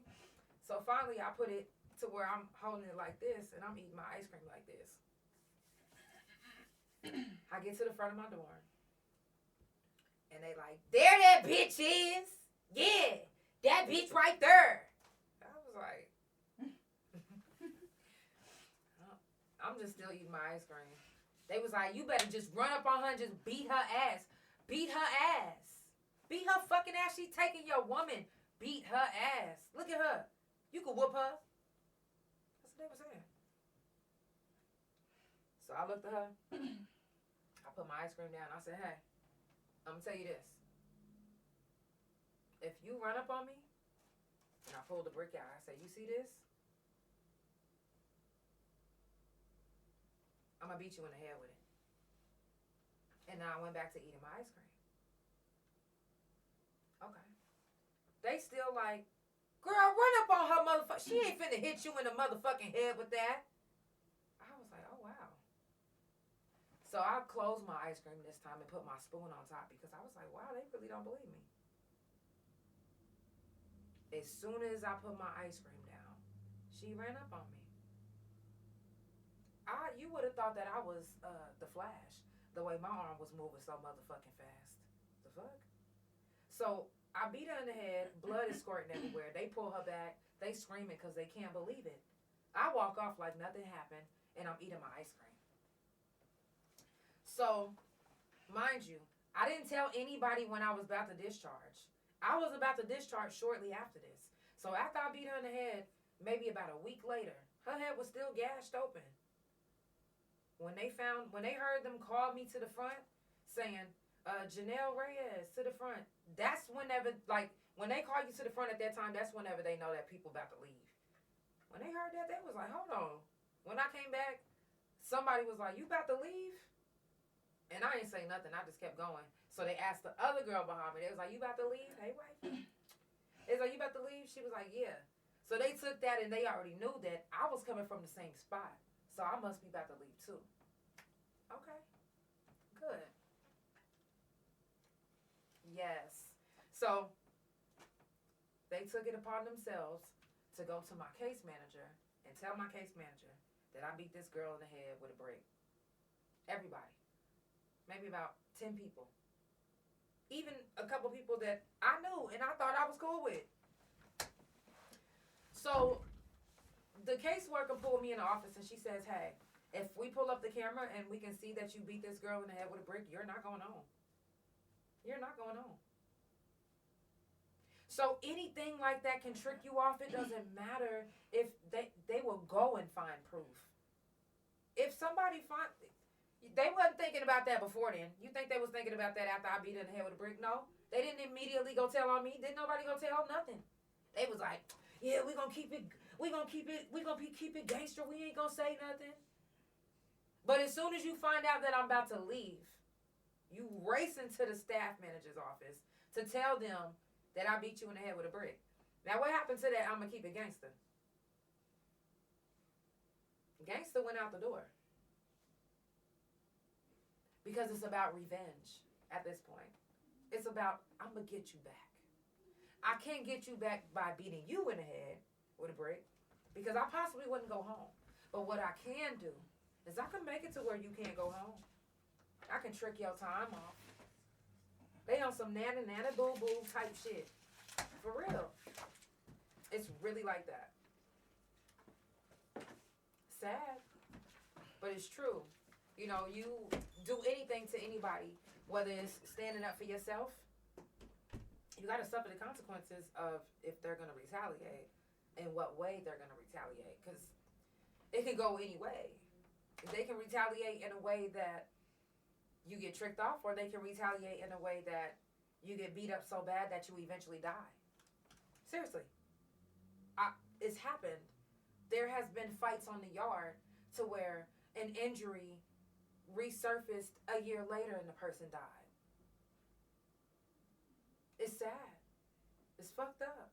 So finally I put it to where I'm holding it like this, and I'm eating my ice cream like this. I get to the front of my door, and they like, there that bitch is. Yeah, that bitch right there. I was like, I'm just still eating my ice cream. They was like, you better just run up on her and just beat her ass. Beat her ass. Beat her fucking ass. She taking your woman. Beat her ass. Look at her. You could whoop her. That's what they were saying. So I looked at her. I put my ice cream down. I said, hey, I'm going to tell you this. If you run up on me, and I pulled the brick out, I said, you see this? I'm going to beat you in the head with it. And then I went back to eating my ice cream. Okay. They still like, girl, run up on her motherfucker. She ain't finna hit you in the motherfucking head with that. I was like, oh, wow. So I closed my ice cream this time and put my spoon on top because I was like, wow, they really don't believe me. As soon as I put my ice cream down, she ran up on me. You would have thought that I was the Flash. The way my arm was moving so motherfucking fast. The fuck? So I beat her in the head. Blood is squirting everywhere. They pull her back. They screaming because they can't believe it. I walk off like nothing happened, and I'm eating my ice cream. So, mind you, I didn't tell anybody when I was about to discharge. I was about to discharge shortly after this. So after I beat her in the head, maybe about a week later, her head was still gashed open. When they heard them call me to the front saying, Janelle Reyes to the front, that's whenever, like, when they call you to the front at that time, that's whenever they know that people about to leave. When they heard that, they was like, hold on. When I came back, somebody was like, you about to leave? And I didn't say nothing. I just kept going. So they asked the other girl behind me. They was like, you about to leave? Hey, wifey. They was like, you about to leave? She was like, yeah. So they took that and they already knew that I was coming from the same spot. So I must be about to leave too. Okay. Good. Yes. So they took it upon themselves to go to my case manager and tell my case manager that I beat this girl in the head with a brick. Everybody. Maybe about 10 people. Even a couple people that I knew and I thought I was cool with. So the caseworker pulled me in the office and she says, hey, if we pull up the camera and we can see that you beat this girl in the head with a brick, you're not going home. You're not going home. So anything like that can trick you off. It doesn't matter if they will go and find proof. If somebody they wasn't thinking about that before then. You think they was thinking about that after I beat her in the head with a brick? No. They didn't immediately go tell on me. Didn't nobody go tell nothing. They was like, yeah, we gonna keep it gangster. We ain't gonna say nothing. But as soon as you find out that I'm about to leave, you race into the staff manager's office to tell them that I beat you in the head with a brick. Now, what happened to that? I'm gonna keep it gangster. Gangster went out the door. Because it's about revenge at this point. It's about, I'm going to get you back. I can't get you back by beating you in the head with a brick because I possibly wouldn't go home. But what I can do is I can make it to where you can't go home. I can trick your time off. They on some nana boo boo type shit. For real. It's really like that. Sad. But it's true. You know, you do anything to anybody, whether it's standing up for yourself, you got to suffer the consequences of if they're going to retaliate and what way they're going to retaliate. Because it could go any way. They can retaliate in a way that you get tricked off, or they can retaliate in a way that you get beat up so bad that you eventually die. Seriously. It's happened. There has been fights on the yard to where an injury resurfaced a year later and the person died. It's sad. It's fucked up.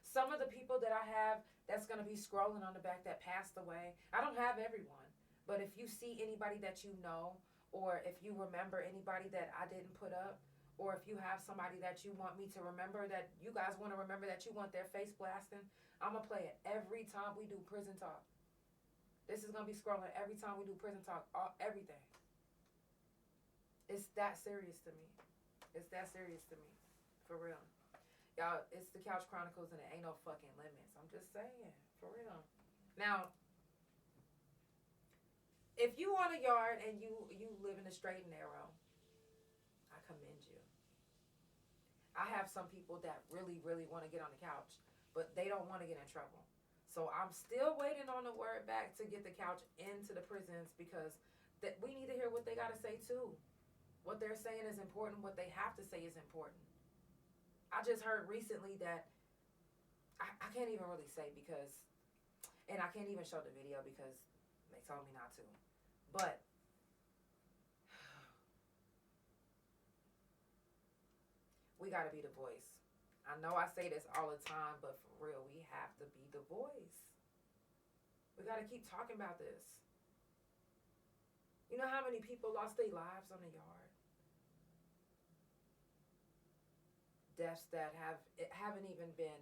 Some of the people that I have that's going to be scrolling on the back that passed away, I don't have everyone. But if you see anybody that you know, or if you remember anybody that I didn't put up, or if you have somebody that you want me to remember, that you guys want to remember, that you want their face blasting, I'm going to play it every time we do Prison Talk. This is going to be scrolling every time we do Prison Talk, everything. It's that serious to me. It's that serious to me. For real. Y'all, it's the Couch Chronicles and it ain't no fucking limits. I'm just saying. For real. Now, if you on a yard and you live in the straight and narrow, I commend you. I have some people that really, really want to get on the couch, but they don't want to get in trouble. So I'm still waiting on the word back to get the couch into the prisons because that we need to hear what they got to say too. What they're saying is important. What they have to say is important. I just heard recently that I can't even really say because, and I can't even show the video because they told me not to. But we got to be the voice. I know I say this all the time, but for real, we have to be the voice. We got to keep talking about this. You know how many people lost their lives on the yard? Deaths that haven't even been,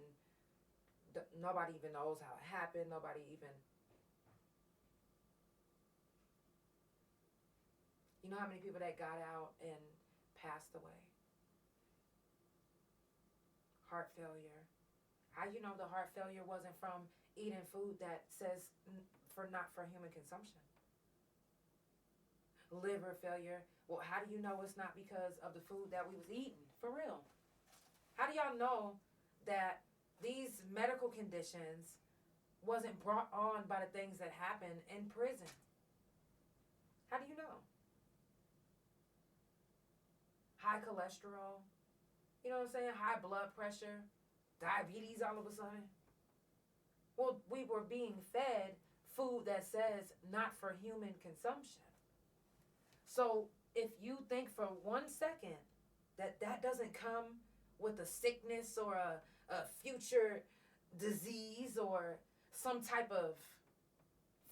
nobody even knows how it happened. Nobody even, you know how many people that got out and passed away? Heart failure. How you know the heart failure wasn't from eating food that says not for human consumption? Liver failure. Well, how do you know it's not because of the food that we was eating? For real. How do y'all know that these medical conditions wasn't brought on by the things that happened in prison? How do you know? High cholesterol. You know what I'm saying? High blood pressure, diabetes all of a sudden. Well, we were being fed food that says not for human consumption. So if you think for 1 second that that doesn't come with a sickness or a future disease or some type of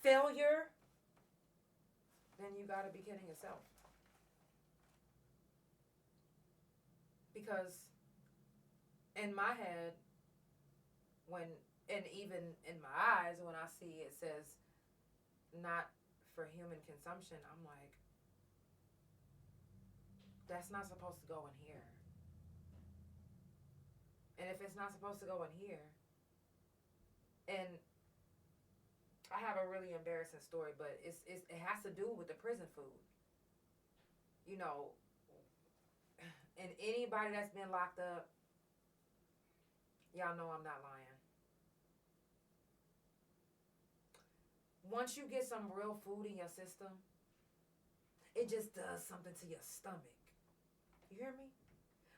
failure, then you got to be kidding yourself. Because in my head, and even in my eyes, when I see it says not for human consumption, I'm like, that's not supposed to go in here. And if it's not supposed to go in here, and I have a really embarrassing story, but it has to do with the prison food. You know, and anybody that's been locked up, y'all know I'm not lying. Once you get some real food in your system, it just does something to your stomach. You hear me?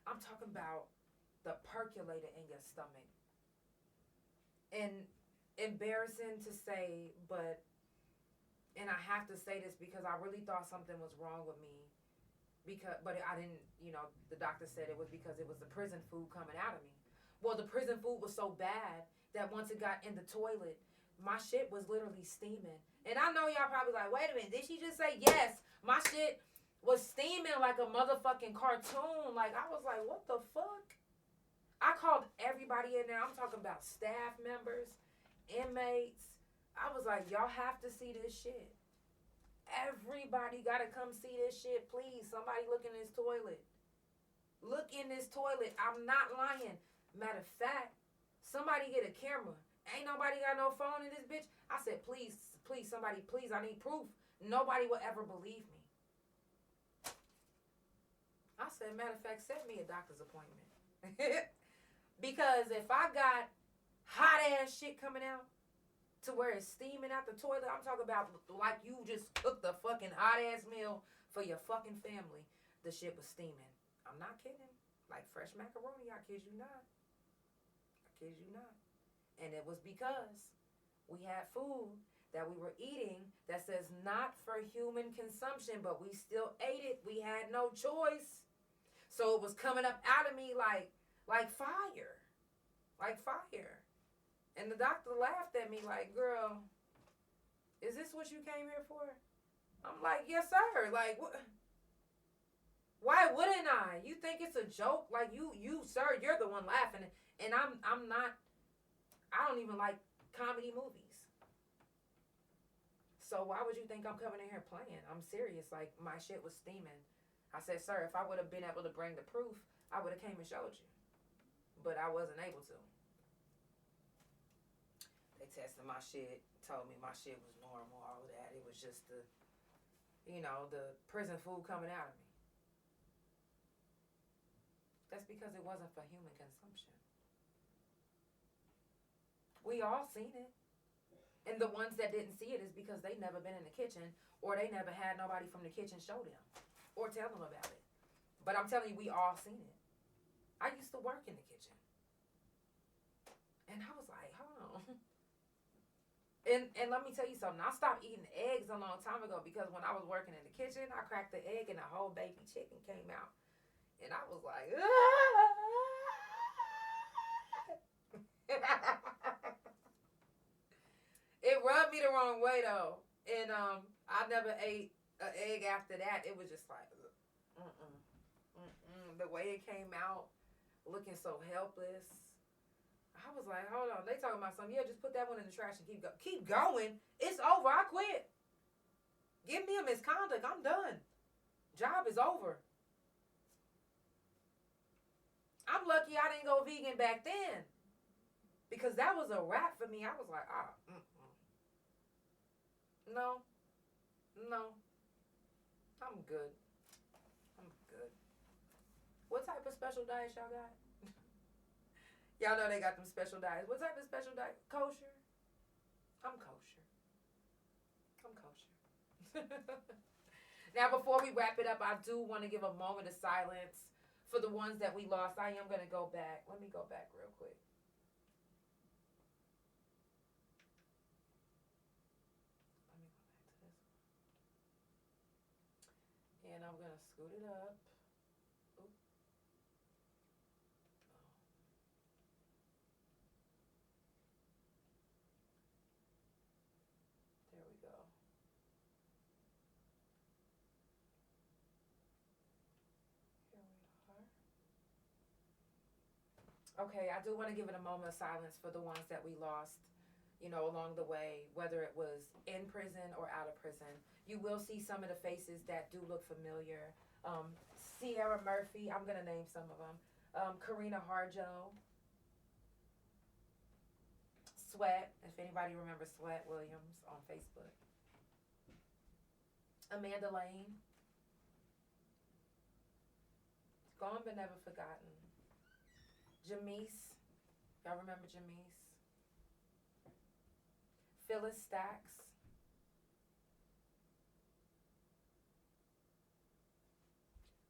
I'm talking about the percolator in your stomach. And embarrassing to say, but, and I have to say this because I really thought something was wrong with me. But I didn't, the doctor said it was because it was the prison food coming out of me. Well, the prison food was so bad that once it got in the toilet, my shit was literally steaming. And I know y'all probably like, wait a minute, did she just say yes? My shit was steaming like a motherfucking cartoon. Like, I was like, what the fuck? I called everybody in there. I'm talking about staff members, inmates. I was like, y'all have to see this shit. Everybody got to come see this shit, please. Somebody look in this toilet. Look in this toilet. I'm not lying. Matter of fact, somebody get a camera. Ain't nobody got no phone in this bitch. I said, please, somebody, please, I need proof. Nobody will ever believe me. I said, matter of fact, set me a doctor's appointment. Because if I got hot ass shit coming out to where it's steaming out the toilet, I'm talking about like you just cooked a fucking hot ass meal for your fucking family. The shit was steaming. I'm not kidding. Like fresh macaroni, I kid you not. I kid you not. And it was because we had food that we were eating that says not for human consumption, but we still ate it. We had no choice. So it was coming up out of me like fire. Like fire. And the doctor laughed at me like, girl, is this what you came here for? I'm like, yes, sir. Like, what? Why wouldn't I? You think it's a joke? Like, you, sir, you're the one laughing. And I'm not, I don't even like comedy movies. So why would you think I'm coming in here playing? I'm serious. Like, my shit was steaming. I said, sir, if I would have been able to bring the proof, I would have came and showed you. But I wasn't able to. They tested my shit, told me my shit was normal, all of that. It was just the prison food coming out of me. That's because it wasn't for human consumption. We all seen it. And the ones that didn't see it is because they never been in the kitchen or they never had nobody from the kitchen show them or tell them about it. But I'm telling you, we all seen it. I used to work in the kitchen. And I was like, hold on. And let me tell you something. I stopped eating eggs a long time ago because when I was working in the kitchen, I cracked the egg and a whole baby chicken came out. And I was like, it rubbed me the wrong way though. And I never ate an egg after that. It was just like, the way it came out, looking so helpless. I was like, hold on. They talking about something. Yeah, just put that one in the trash and keep going. It's over. I quit. Give me a misconduct. I'm done. Job is over. I'm lucky I didn't go vegan back then. Because that was a wrap for me. I was like, no. I'm good. What type of special diets y'all got? Y'all know they got them special diets. What type of special diet? Kosher? I'm kosher. Now, before we wrap it up, I do want to give a moment of silence for the ones that we lost. I am going to go back. Let me go back real quick. Let me go back to this one. And I'm going to scoot it up. Oop. There we go. Here we are. Okay, I do want to give it a moment of silence for the ones that we lost, along the way, whether it was in prison or out of prison. You will see some of the faces that do look familiar. Sierra Murphy, I'm going to name some of them. Karina Harjo. Sweat, if anybody remembers Sweat Williams on Facebook. Amanda Lane. Gone but never forgotten. Jamise. Y'all remember Jamise? Phyllis Stacks.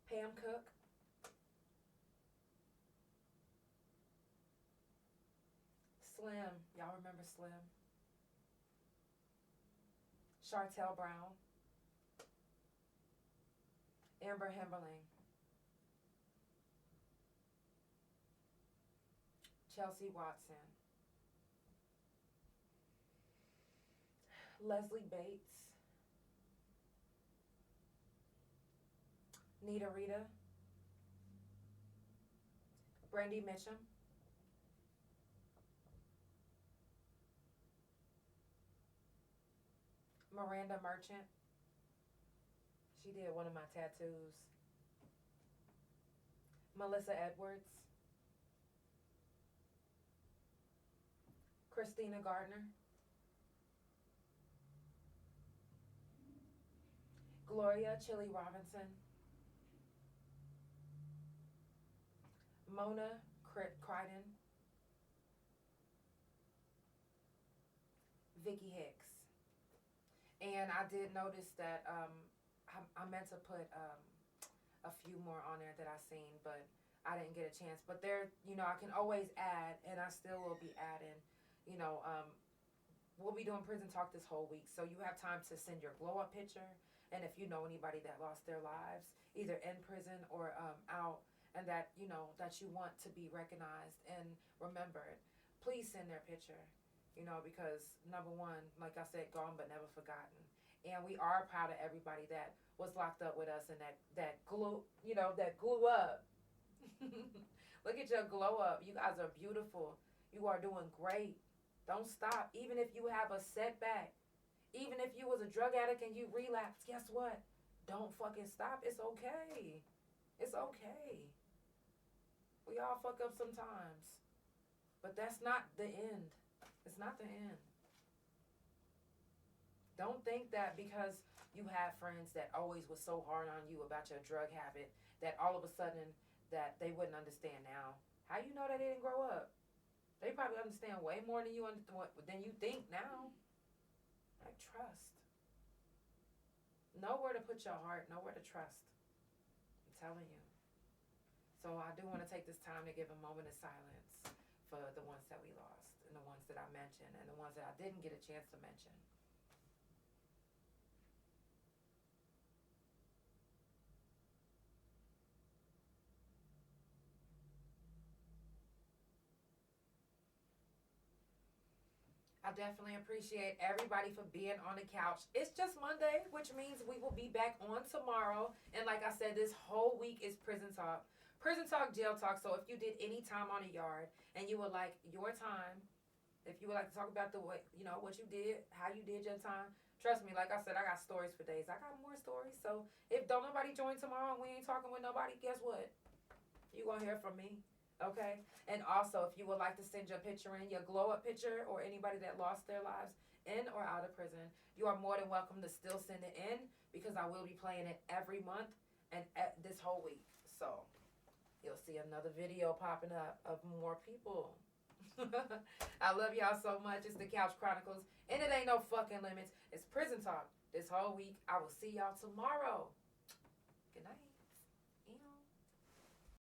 Pam Cook. Slim. Y'all remember Slim? Chartel Brown. Amber Himberling. Chelsea Watson. Leslie Bates. Nita Rita. Brandy Mitchum. Miranda Merchant. She did one of my tattoos. Melissa Edwards. Christina Gardner. Gloria Chili Robinson. Mona Crichton. Vicky Hicks. And I did notice that I meant to put a few more on there that I seen, but I didn't get a chance. But there, you know, I can always add, and I still will be adding, you know, we'll be doing prison talk this whole week. So you have time to send your glow up picture. And if you know anybody that lost their lives, either in prison or out, and that, you know, that you want to be recognized and remembered, please send their picture, you know, because number one, like I said, gone but never forgotten. And we are proud of everybody that was locked up with us and that glue, you know, that glue up. Look at your glow up. You guys are beautiful. You are doing great. Don't stop. Even if you have a setback, even if you was a drug addict and you relapsed, guess what? Don't fucking stop. It's okay. It's okay. We all fuck up sometimes. But that's not the end. It's not the end. Don't think that because you have friends that always was so hard on you about your drug habit that all of a sudden that they wouldn't understand now. How you know that they didn't grow up? They probably understand way more than you think now. Like, trust. Know where to put your heart. Know where to trust. I'm telling you. So I do want to take this time to give a moment of silence for the ones that we lost and the ones that I mentioned and the ones that I didn't get a chance to mention. I definitely appreciate everybody for being on the couch. It's just Monday, which means we will be back on tomorrow. And like I said, this whole week is prison talk. Prison talk, jail talk. So if you did any time on the yard and you would like your time, if you would like to talk about the way, you know, what you did, how you did your time, trust me, like I said, I got stories for days. I got more stories. So if don't nobody join tomorrow and we ain't talking with nobody, guess what? You gonna hear from me. Okay? And also, if you would like to send your picture in, your glow-up picture, or anybody that lost their lives in or out of prison, you are more than welcome to still send it in because I will be playing it every month and this whole week. So, you'll see another video popping up of more people. I love y'all so much. It's the Couch Chronicles, and it ain't no fucking limits. It's prison talk this whole week. I will see y'all tomorrow.